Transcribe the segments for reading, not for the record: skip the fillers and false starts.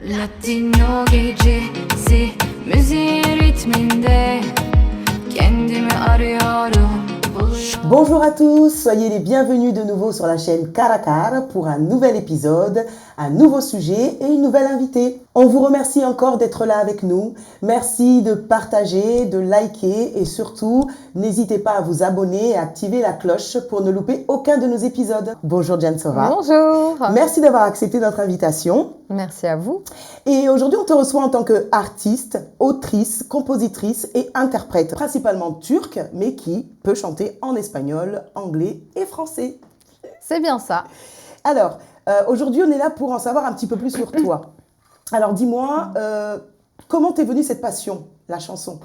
Latino gecesi müziğin ritminde kendimi arıyorum. Bonjour à tous, soyez les bienvenus de nouveau sur la chaîne Caracar pour un nouvel épisode, un nouveau sujet et une nouvelle invitée. On vous remercie encore d'être là avec nous. Merci de partager, de liker et surtout, n'hésitez pas à vous abonner et à activer la cloche pour ne louper aucun de nos épisodes. Bonjour Jansora. Bonjour. Merci d'avoir accepté notre invitation. Merci à vous. Et aujourd'hui, on te reçoit en tant qu'artiste, autrice, compositrice et interprète, principalement turque, mais qui peut chanter en espagnol, anglais et français. C'est bien ça. Alors, aujourd'hui, on est là pour en savoir un petit peu plus sur toi. Alors, dis-moi, comment t'es venue cette passion, la chanson?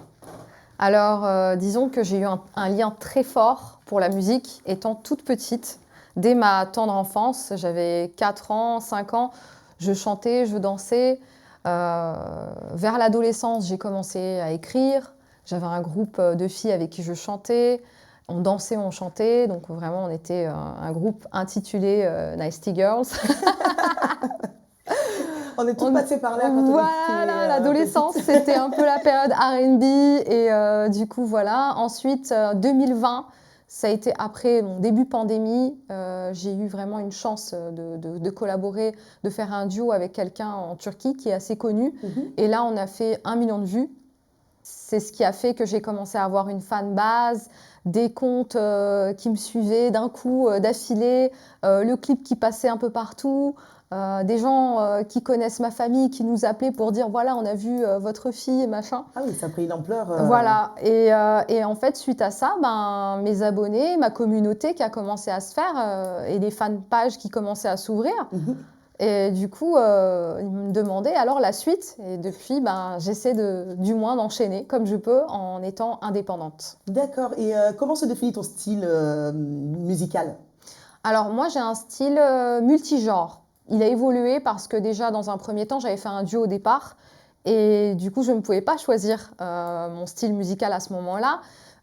Alors, disons que j'ai eu un lien très fort pour la musique étant toute petite. Dès ma tendre enfance, j'avais 4 ans, 5 ans, je chantais, je dansais. Vers l'adolescence, j'ai commencé à écrire. J'avais un groupe de filles avec qui je chantais. On dansait, on chantait. Donc vraiment, on était un groupe intitulé Nasty Girls. On est tous passés par là quand on Voilà, l'adolescence, c'était un peu la période R&B. Et du coup, voilà. Ensuite, 2020, ça a été après mon début pandémie. J'ai eu vraiment une chance de collaborer, de faire un duo avec quelqu'un en Turquie qui est assez connu. Et là, on a fait 1 million de vues. C'est ce qui a fait que j'ai commencé à avoir une fan base, des comptes qui me suivaient d'un coup, d'affilée, le clip qui passait un peu partout. Des gens qui connaissent ma famille, qui nous appelaient pour dire voilà, on a vu votre fille et machin. Ah oui, ça a pris une ampleur. Voilà, et en fait, suite à ça, mes abonnés, ma communauté qui a commencé à se faire et les fan pages qui commençaient à s'ouvrir. Et du coup, ils me demandaient alors la suite. Et depuis, j'essaie du moins d'enchaîner comme je peux en étant indépendante. D'accord. Et comment se définit ton style musical? Alors moi, j'ai un style multigenre. Il a évolué parce que déjà, dans un premier temps, j'avais fait un duo au départ. Et du coup, je ne pouvais pas choisir mon style musical à ce moment-là.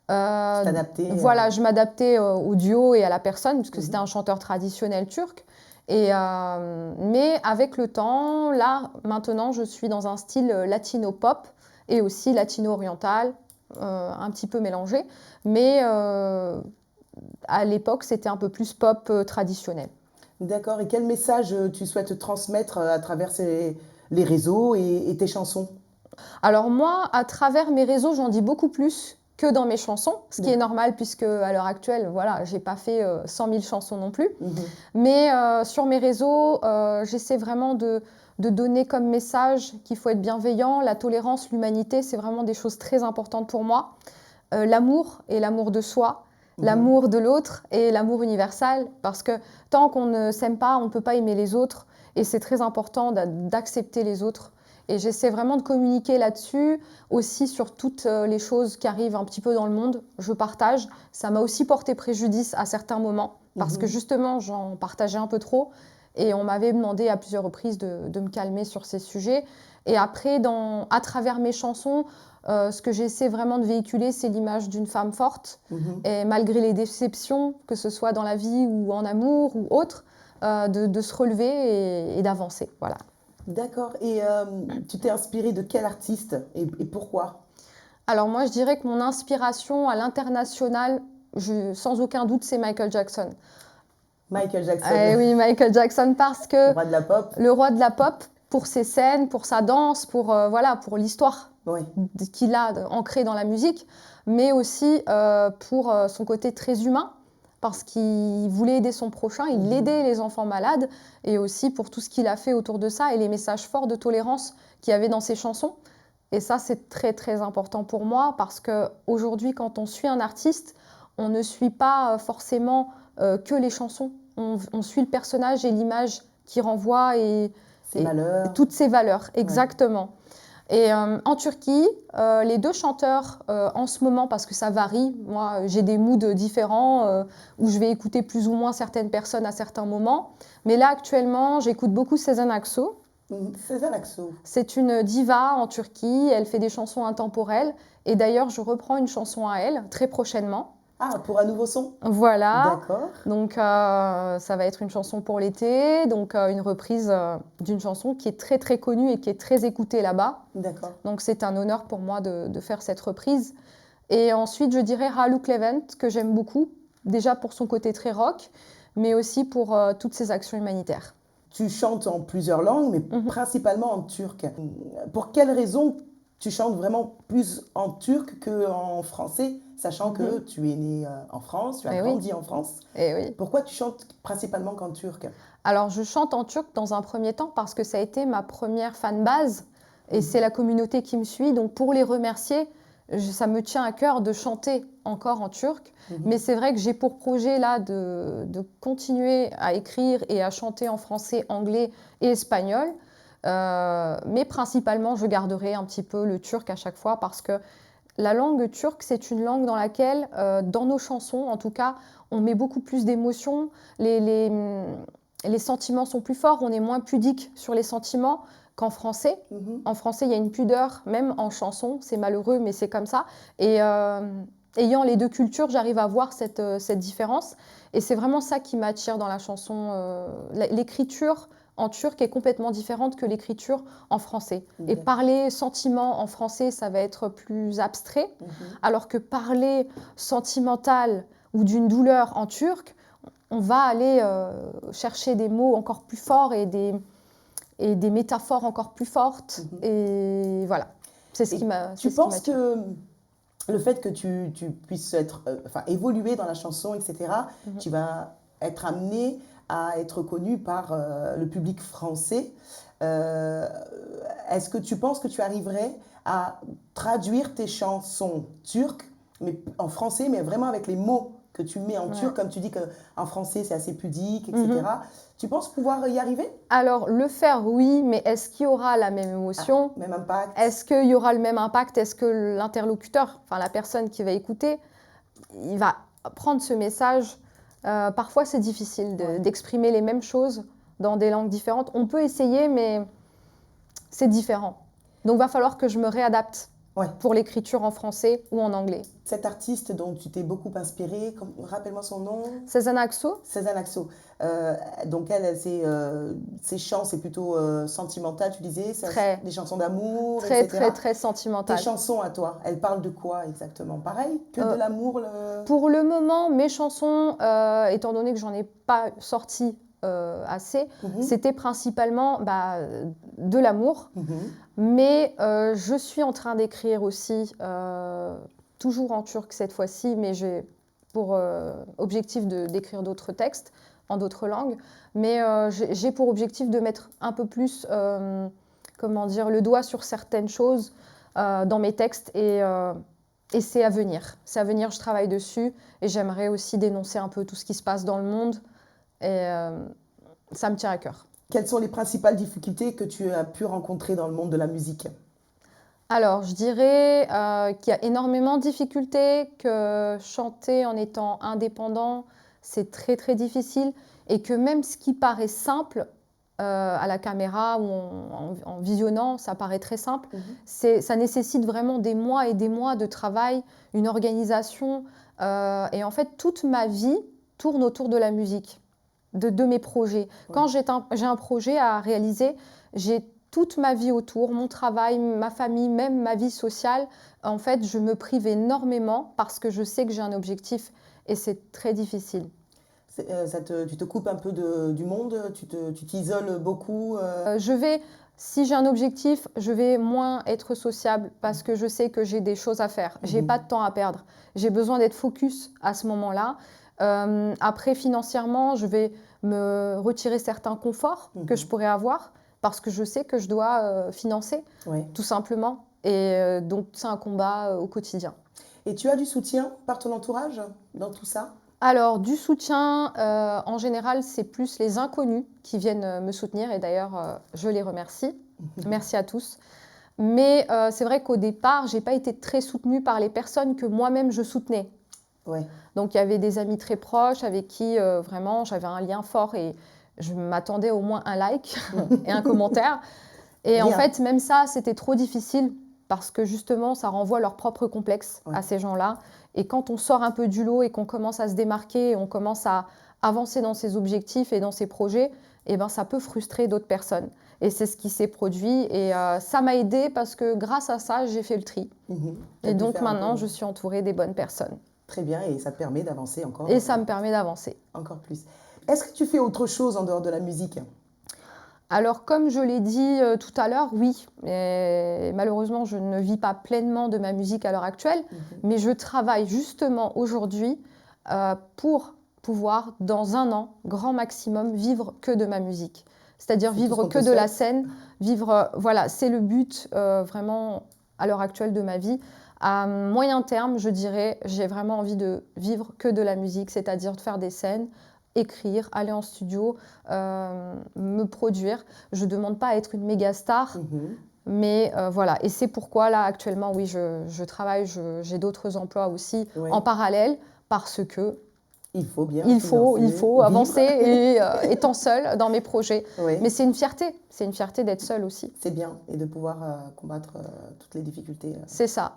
Voilà, je m'adaptais au duo et à la personne, puisque c'était un chanteur traditionnel turc. Mais avec le temps, là, maintenant, je suis dans un style latino-pop et aussi latino-oriental, un petit peu mélangé. Mais à l'époque, c'était un peu plus pop traditionnel. D'accord. Et quel message tu souhaites transmettre à travers les réseaux et tes chansons? Alors moi, à travers mes réseaux, j'en dis beaucoup plus que dans mes chansons, ce qui est normal puisque à l'heure actuelle, voilà, j'ai pas fait 100 000 chansons non plus. Mais sur mes réseaux, j'essaie vraiment de donner comme message qu'il faut être bienveillant, la tolérance, l'humanité, c'est vraiment des choses très importantes pour moi. L'amour et l'amour de soi, l'amour de l'autre et l'amour universel, parce que tant qu'on ne s'aime pas, on ne peut pas aimer les autres, et c'est très important d'accepter les autres. Et j'essaie vraiment de communiquer là-dessus, aussi sur toutes les choses qui arrivent un petit peu dans le monde. Je partage. Ça m'a aussi porté préjudice à certains moments, parce que justement, j'en partageais un peu trop. Et on m'avait demandé à plusieurs reprises de me calmer sur ces sujets. Et après, à travers mes chansons, ce que j'essaie vraiment de véhiculer, c'est l'image d'une femme forte. Et malgré les déceptions, que ce soit dans la vie ou en amour ou autre, de se relever et d'avancer. Voilà. D'accord. Et tu t'es inspirée de quel artiste et pourquoi? Alors moi, je dirais que mon inspiration à l'international, sans aucun doute, c'est Michael Jackson. Michael Jackson. Oui, Michael Jackson, parce que Le roi de la pop. le roi de la pop, pour ses scènes, pour sa danse, pour l'histoire qu'il a ancrée dans la musique, mais aussi pour son côté très humain, parce qu'il voulait aider son prochain, il aidait les enfants malades, et aussi pour tout ce qu'il a fait autour de ça, et les messages forts de tolérance qu'il y avait dans ses chansons. Et ça, c'est très, très important pour moi, parce qu'aujourd'hui, quand on suit un artiste, on ne suit pas forcément que les chansons. On suit le personnage et l'image qui renvoie et toutes ses valeurs, exactement. Et en Turquie, les 2 chanteurs en ce moment, parce que ça varie, moi j'ai des moods différents où je vais écouter plus ou moins certaines personnes à certains moments. Mais là actuellement, j'écoute beaucoup Sezen Aksu. Sezen Aksu. C'est une diva en Turquie, elle fait des chansons intemporelles. Et d'ailleurs, je reprends une chanson à elle très prochainement. Ah, pour un nouveau son? Voilà. D'accord. Donc, ça va être une chanson pour l'été, donc une reprise d'une chanson qui est très très connue et qui est très écoutée là-bas. D'accord. Donc, c'est un honneur pour moi de faire cette reprise. Et ensuite, je dirais Haluk Levent, que j'aime beaucoup, déjà pour son côté très rock, mais aussi pour toutes ses actions humanitaires. Tu chantes en plusieurs langues, mais Mhm. principalement en turc. Pour quelle raison tu chantes vraiment plus en turc qu'en français, sachant que tu es né en France, tu as Eh oui. grandi en France. Et oui. Pourquoi tu chantes principalement qu'en turc? Alors, je chante en turc dans un premier temps parce que ça a été ma première fanbase et c'est la communauté qui me suit. Donc, pour les remercier, ça me tient à cœur de chanter encore en turc. Mais c'est vrai que j'ai pour projet là de continuer à écrire et à chanter en français, anglais et espagnol. Mais principalement, je garderai un petit peu le turc à chaque fois parce que la langue turque, c'est une langue dans laquelle, dans nos chansons en tout cas, on met beaucoup plus d'émotions. Les sentiments sont plus forts, on est moins pudique sur les sentiments qu'en français. En français, il y a une pudeur, même en chanson, c'est malheureux, mais c'est comme ça. Et ayant les deux cultures, j'arrive à voir cette différence. Et c'est vraiment ça qui m'attire dans la chanson. L'écriture en turc est complètement différente que l'écriture en français. Et parler sentiment en français, ça va être plus abstrait, alors que parler sentimental ou d'une douleur en turc, on va aller chercher des mots encore plus forts et des métaphores encore plus fortes. Et voilà, c'est ce qui m'a. Tu penses que le fait que tu puisses évoluer dans la chanson, etc., tu vas être amené à être connu par le public français. Est-ce que tu penses que tu arriverais à traduire tes chansons turques, mais en français, mais vraiment avec les mots que tu mets en turc, comme tu dis qu'en français c'est assez pudique, etc. Tu penses pouvoir y arriver? Alors, le faire, oui, mais est-ce qu'il y aura la même émotion? Même impact? Est-ce qu'il y aura le même impact? Est-ce que l'interlocuteur, enfin la personne qui va écouter, il va prendre ce message? Parfois, c'est difficile d'exprimer les mêmes choses dans des langues différentes. On peut essayer, mais c'est différent. Donc, il va falloir que je me réadapte pour l'écriture en français ou en anglais. Cette artiste dont tu t'es beaucoup inspirée, rappelle-moi son nom. Sezen Aksu. Sezen Aksu. Donc elle, ses chants, c'est plutôt sentimental, tu disais, des chansons d'amour, etc. Très sentimental. Tes chansons à toi, elles parlent de quoi exactement? Pareil, que de l'amour Pour le moment, mes chansons, étant donné que j'en ai pas sorti assez, c'était principalement de l'amour. Mais je suis en train d'écrire aussi, toujours en turc cette fois-ci, mais j'ai pour objectif d'écrire d'autres textes en d'autres langues. Mais j'ai pour objectif de mettre un peu plus, comment dire, le doigt sur certaines choses dans mes textes et c'est à venir. C'est à venir, je travaille dessus et j'aimerais aussi dénoncer un peu tout ce qui se passe dans le monde et ça me tient à cœur. Quelles sont les principales difficultés que tu as pu rencontrer dans le monde de la musique? Alors, je dirais qu'il y a énormément de difficultés, que chanter en étant indépendant, c'est très très difficile et que même ce qui paraît simple à la caméra ou en visionnant, ça paraît très simple, ça nécessite vraiment des mois et des mois de travail, une organisation et en fait, toute ma vie tourne autour de la musique. De mes projets. Quand j'ai un projet à réaliser, j'ai toute ma vie autour, mon travail, ma famille, même ma vie sociale. En fait, je me prive énormément parce que je sais que j'ai un objectif et c'est très difficile. Tu te coupes un peu du monde? Tu t'isoles beaucoup? Si j'ai un objectif, je vais moins être sociable parce que je sais que j'ai des choses à faire. J'ai pas de temps à perdre. J'ai besoin d'être focus à ce moment-là. Après, financièrement, je vais me retirer certains conforts que je pourrais avoir parce que je sais que je dois financer, tout simplement. Et donc, c'est un combat au quotidien. Et tu as du soutien par ton entourage dans tout ça? Alors, du soutien, en général, c'est plus les inconnus qui viennent me soutenir. Et d'ailleurs, je les remercie. Merci à tous. Mais c'est vrai qu'au départ, je n'ai pas été très soutenue par les personnes que moi-même je soutenais. Donc, il y avait des amis très proches avec qui vraiment j'avais un lien fort et je m'attendais au moins un like et un commentaire. Et en fait, même ça, c'était trop difficile parce que justement, ça renvoie leur propre complexe à ces gens-là. Et quand on sort un peu du lot et qu'on commence à se démarquer, on commence à avancer dans ses objectifs et dans ses projets, eh ben, ça peut frustrer d'autres personnes. Et c'est ce qui s'est produit. Et ça m'a aidée parce que grâce à ça, j'ai fait le tri. Et donc maintenant, je suis entourée des bonnes personnes. Très bien, et ça te permet d'avancer encore. Et ça me permet d'avancer. Encore plus. Est-ce que tu fais autre chose en dehors de la musique? Alors, comme je l'ai dit tout à l'heure, oui. Et malheureusement, je ne vis pas pleinement de ma musique à l'heure actuelle, mais je travaille justement aujourd'hui pour pouvoir, dans 1 an, grand maximum, vivre que de ma musique. C'est-à-dire vivre que de la scène, vivre, voilà, c'est le but vraiment à l'heure actuelle de ma vie. À moyen terme, je dirais, j'ai vraiment envie de vivre que de la musique, c'est-à-dire de faire des scènes, écrire, aller en studio, me produire. Je ne demande pas à être une méga star, mais voilà. Et c'est pourquoi là, actuellement, oui, je travaille, j'ai d'autres emplois aussi en parallèle, parce que il faut bien il faut avancer et étant seule dans mes projets. Mais c'est une fierté d'être seule aussi. C'est bien, et de pouvoir combattre toutes les difficultés. C'est ça.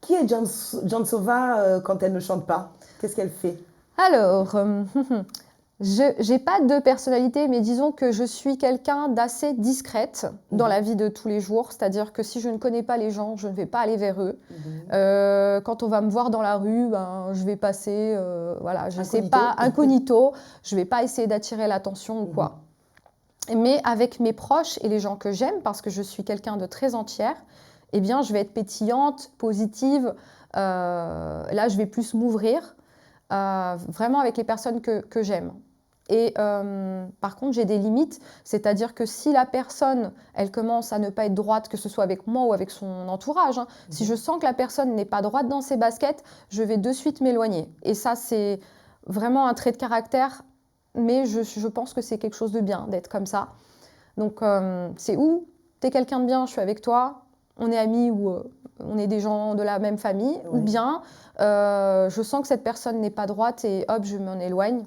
Qui est Jansova quand elle ne chante pas? Qu'est-ce qu'elle fait? Alors, je n'ai pas de personnalité, mais disons que je suis quelqu'un d'assez discrète dans la vie de tous les jours. C'est-à-dire que si je ne connais pas les gens, je ne vais pas aller vers eux. Quand on va me voir dans la rue, ben, je vais passer, voilà, je sais pas, incognito. Je ne vais pas essayer d'attirer l'attention ou quoi. Mais avec mes proches et les gens que j'aime, parce que je suis quelqu'un de très entière, eh bien, je vais être pétillante, positive. Là, je vais plus m'ouvrir. Vraiment avec les personnes que j'aime. Et par contre, j'ai des limites, c'est-à-dire que si la personne, elle commence à ne pas être droite, que ce soit avec moi ou avec son entourage, si je sens que la personne n'est pas droite dans ses baskets, je vais de suite m'éloigner. Et ça, c'est vraiment un trait de caractère, mais je pense que c'est quelque chose de bien d'être comme ça. Donc, c'est où tu es quelqu'un de bien, je suis avec toi, on est amis ou on est des gens de la même famille, ou bien je sens que cette personne n'est pas droite et hop, je m'en éloigne.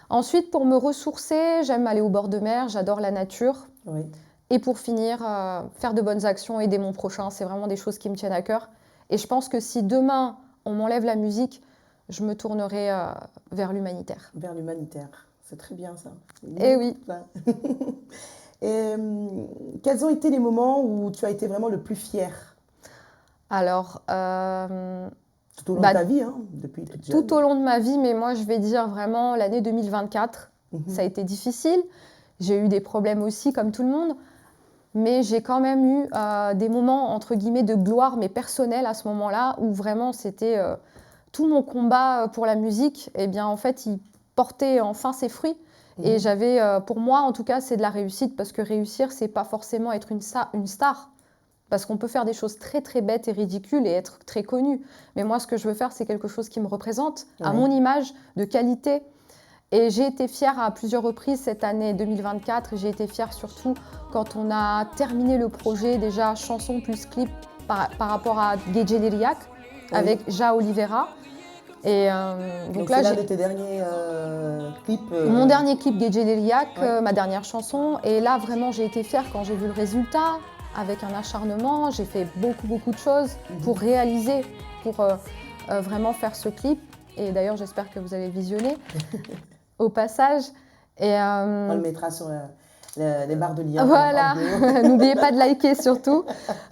Ensuite, pour me ressourcer, j'aime aller au bord de mer, j'adore la nature. Et pour finir, faire de bonnes actions, aider mon prochain, c'est vraiment des choses qui me tiennent à cœur. Et je pense que si demain, on m'enlève la musique, je me tournerai vers l'humanitaire. Vers l'humanitaire, c'est très bien ça. Eh oui. Et quels ont été les moments où tu as été vraiment le plus fière? Alors, tout au long de ta vie, depuis toute jeune. Tout au long de ma vie, mais moi je vais dire vraiment l'année 2024. Ça a été difficile. J'ai eu des problèmes aussi, comme tout le monde. Mais j'ai quand même eu des moments, entre guillemets, de gloire, mais personnels à ce moment-là, où vraiment c'était tout mon combat pour la musique. Eh bien, en fait, il portait enfin ses fruits. Et j'avais, pour moi, en tout cas, c'est de la réussite, parce que réussir, c'est pas forcément être une star. Parce qu'on peut faire des choses très très bêtes et ridicules et être très connu. Mais moi, ce que je veux faire, c'est quelque chose qui me représente, à mon image, de qualité. Et j'ai été fière à plusieurs reprises cette année 2024. J'ai été fière surtout quand on a terminé le projet, déjà chanson plus clip par rapport à Guedjeleriak avec Ja Oliveira. Et donc là, c'est l'un de tes derniers clips. Mon dernier clip Guedjeleriak, ma dernière chanson. Et là, vraiment, j'ai été fière quand j'ai vu le résultat. Avec un acharnement, j'ai fait beaucoup de choses pour réaliser, pour vraiment faire ce clip. Et d'ailleurs, j'espère que vous allez visionner au passage. Et, on le mettra sur les barres de lien. Voilà, n'oubliez pas de liker surtout,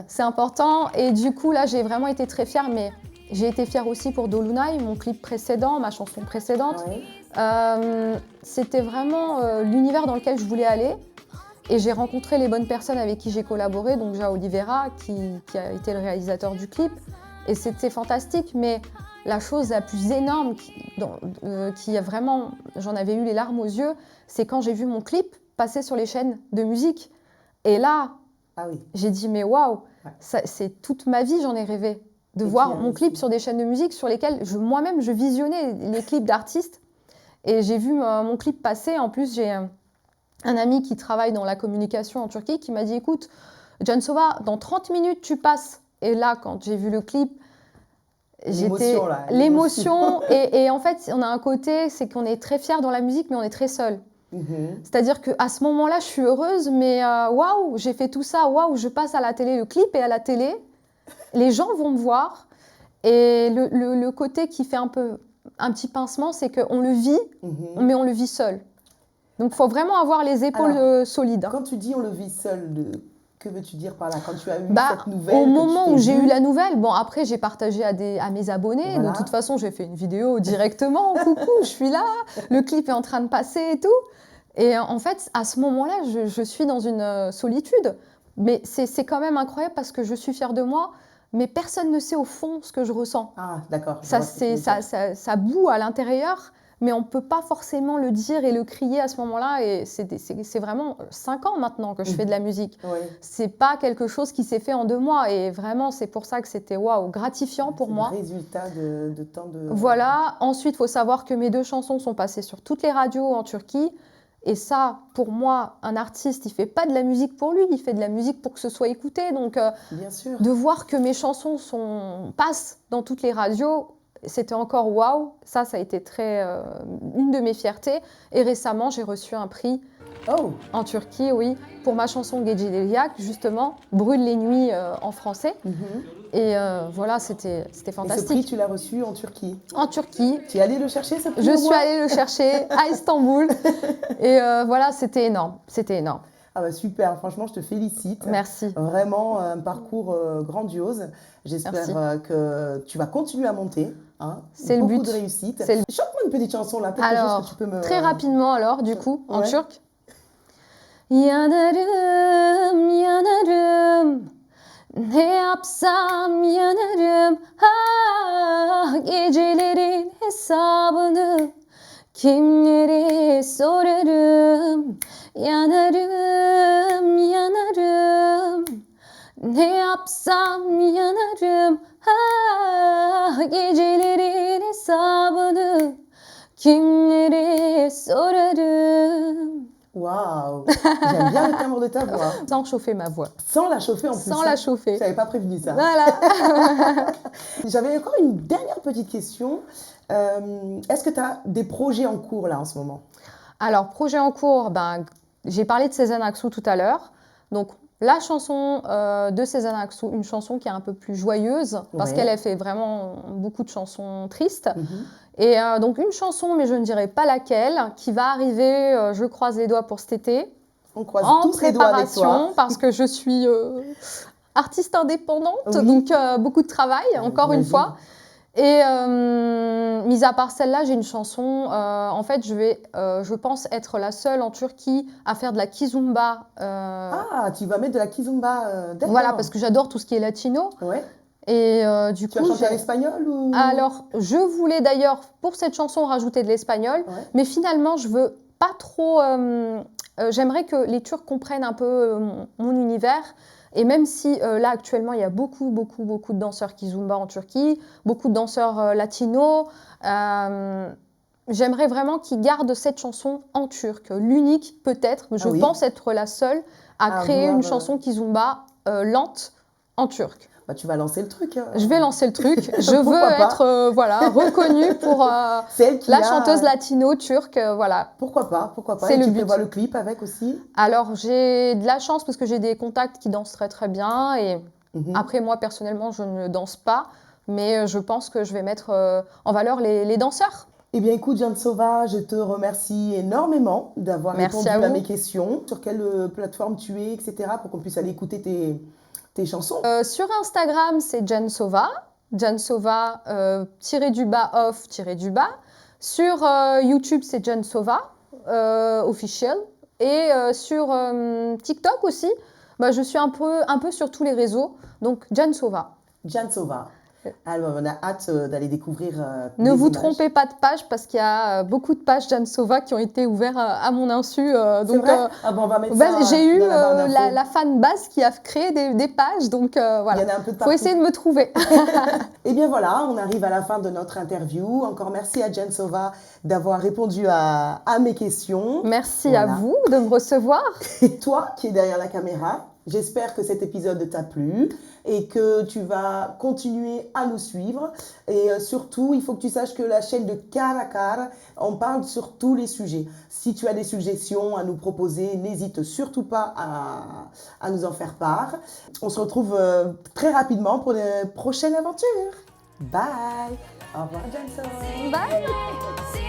c'est important. Et du coup, là, j'ai vraiment été très fière, mais j'ai été fière aussi pour Dolunay, mon clip précédent, ma chanson précédente. C'était vraiment l'univers dans lequel je voulais aller. Et j'ai rencontré les bonnes personnes avec qui j'ai collaboré, donc Ja Oliveira, qui a été le réalisateur du clip. Et c'était fantastique, mais la chose la plus énorme qui a vraiment, j'en avais eu les larmes aux yeux, c'est quand j'ai vu mon clip passer sur les chaînes de musique. Et là, j'ai dit, mais waouh, c'est toute ma vie, j'en ai rêvé, de voir mon clip sur des chaînes de musique sur lesquelles moi-même, je visionnais les clips d'artistes. Et j'ai vu mon clip passer. En plus, j'ai un ami qui travaille dans la communication en Turquie qui m'a dit, écoute, Jansova, dans 30 minutes, tu passes. Et là, quand j'ai vu le clip, l'émotion. Et en fait, on a un côté, c'est qu'on est très fiers dans la musique, mais on est très seul. C'est-à-dire qu'à ce moment-là, je suis heureuse, mais waouh, j'ai fait tout ça, waouh, je passe à la télé, le clip est à la télé, les gens vont me voir. Et le côté qui fait un petit pincement, c'est qu'on le vit, mais on le vit seul. Donc, il faut vraiment avoir les épaules solides. Quand tu dis on le vit seul, que veux-tu dire par là? Quand tu as eu cette Au nouvelle moment où j'ai eu la nouvelle, bon, après, j'ai partagé à mes abonnés. Voilà. De toute façon, j'ai fait une vidéo directement. Coucou, je suis là. Le clip est en train de passer et tout. Et en fait, à ce moment-là, je suis dans une solitude. Mais c'est quand même incroyable parce que je suis fière de moi. Mais personne ne sait au fond ce que je ressens. Ah, d'accord. Ça bout à l'intérieur, mais on ne peut pas forcément le dire et le crier à ce moment-là. Et c'est vraiment 5 ans maintenant que je fais de la musique. Oui. C'est pas quelque chose qui s'est fait en 2 mois. Et vraiment, c'est pour ça que c'était waouh, gratifiant pour moi. Le résultat de temps de... Voilà. Ensuite, il faut savoir que mes 2 chansons sont passées sur toutes les radios en Turquie. Et ça, pour moi, un artiste, il ne fait pas de la musique pour lui, il fait de la musique pour que ce soit écouté. Donc, Bien sûr. de voir que mes chansons passent dans toutes les radios, c'était encore waouh. Ça a été une de mes fiertés. Et récemment, j'ai reçu un prix en Turquie, oui, pour ma chanson Gece Delyak, justement, Brûle les nuits en français. Et voilà, c'était fantastique. Et ce prix, tu l'as reçu en Turquie? En Turquie. Tu es allée le chercher, ce prix? Je suis allée le chercher à Istanbul. Et voilà, c'était énorme. C'était énorme. Ah bah super, franchement, je te félicite. Merci. Vraiment un parcours grandiose. J'espère que tu vas continuer à monter. Hein. C'est le but. Beaucoup de réussite. Chante-moi une petite chanson là. Alors, que tu peux me... très rapidement alors, du coup, en turc. Yanarım, yanarım, ne yapsam yanarım, ah gecelerin hesabını kimlere sorarım, yanarım, yanarım, ne yapsam yanarım, ah gecelerin hesabını kimlere sorarım. Waouh, j'aime bien le timbre de ta voix. Sans chauffer ma voix. Sans la chauffer en plus. Sans la chauffer. Je n'avais pas prévenu ça. Voilà. J'avais encore une dernière petite question. Est-ce que tu as des projets en cours là en ce moment? Alors, projet en cours, j'ai parlé de Sezen Aksu tout à l'heure. Donc, la chanson de Sezen Aksu, une chanson qui est un peu plus joyeuse, parce qu'elle a fait vraiment beaucoup de chansons tristes. Et donc une chanson, mais je ne dirai pas laquelle, qui va arriver, je croise les doigts pour cet été. On croise en tous les doigts avec toi. Parce que je suis artiste indépendante, donc beaucoup de travail, encore une fois. Et mis à part celle-là, j'ai une chanson. En fait, je pense être la seule en Turquie à faire de la kizomba. Ah, tu vas mettre de la kizomba. Voilà, parce que j'adore tout ce qui est latino. Ouais. Et du tu coup, as chanté en espagnol ou... Alors, je voulais d'ailleurs pour cette chanson rajouter de l'espagnol, mais finalement, je veux pas trop. J'aimerais que les Turcs comprennent un peu mon univers. Et même si là actuellement il y a beaucoup de danseurs kizomba en Turquie, beaucoup de danseurs latinos, j'aimerais vraiment qu'ils gardent cette chanson en turc, l'unique peut-être. Je pense être la seule à créer une chanson kizomba lente en turc. Bah, tu vas lancer le truc. Je vais lancer le truc. Je veux être reconnue pour la chanteuse latino turque. Voilà. Pourquoi pas? C'est le but. Tu prévois le clip avec aussi? Alors, j'ai de la chance parce que j'ai des contacts qui dansent très très bien. Et après, moi, personnellement, je ne danse pas. Mais je pense que je vais mettre en valeur les danseurs. Eh bien, écoute, Jansova, je te remercie énormément d'avoir répondu à mes questions. Sur quelle plateforme tu es, etc., pour qu'on puisse aller écouter tes chansons. Sur Instagram, c'est Jansova. Jansova, _off, _. Sur YouTube, c'est Jansova, official. Et sur TikTok aussi, je suis un peu sur tous les réseaux. Donc, Jansova. Jansova. Alors, on a hâte d'aller découvrir Ne vous trompez pas de page parce qu'il y a beaucoup de pages Jansova qui ont été ouvertes à mon insu. Donc, vrai on va mettre ça j'ai eu la fan base qui a créé des pages, donc voilà. Il y en a un peu de partout. Faut essayer de me trouver. Et bien voilà, on arrive à la fin de notre interview. Encore merci à Jansova d'avoir répondu à mes questions. Merci à vous de me recevoir. Et toi qui es derrière la caméra, J'espère que cet épisode t'a plu et que tu vas continuer à nous suivre. Et surtout, il faut que tu saches que la chaîne de Cara à Cara, on parle sur tous les sujets. Si tu as des suggestions à nous proposer, n'hésite surtout pas à nous en faire part. On se retrouve très rapidement pour de prochaines aventures. Bye. Au revoir, Johnson. Bye. Si